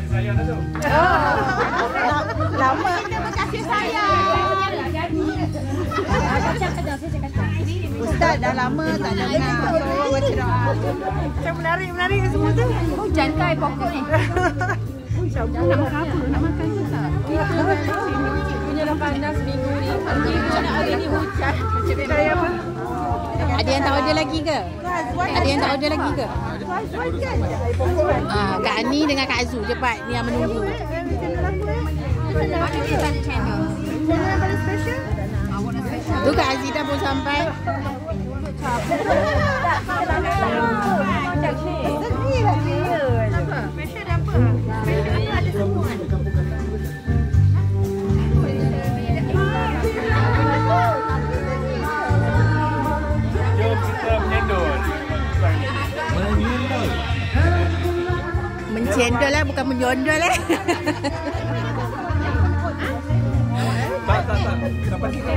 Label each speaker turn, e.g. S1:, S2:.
S1: sayang dah tu.
S2: Lama.
S3: Terima kasih sayang.
S2: Ustaz dah lama tak dengar. Macam menarik semua tu.
S3: Hujan kai pokok ni. Nak makan apa? Nak makan ke tak? Punya dah panas minggu ni. Hari ni hujan.
S2: Saya apa?
S4: Ada yang tak order lagi ke? Ada yang tak order lagi ke? Kak Ani dengan Kak Azu cepat ni yang menunggu.
S3: Mana dia tadi channel?
S2: Channel yang paling special?
S4: Tu Kak Azida pun sampai.
S2: Sedih lah dia.
S3: Special dah apa? Special ada semua kan?
S1: Jom kita menyendol.
S4: Mencendol lah bukan menyondol lah.
S1: Tak. Kita pergi ke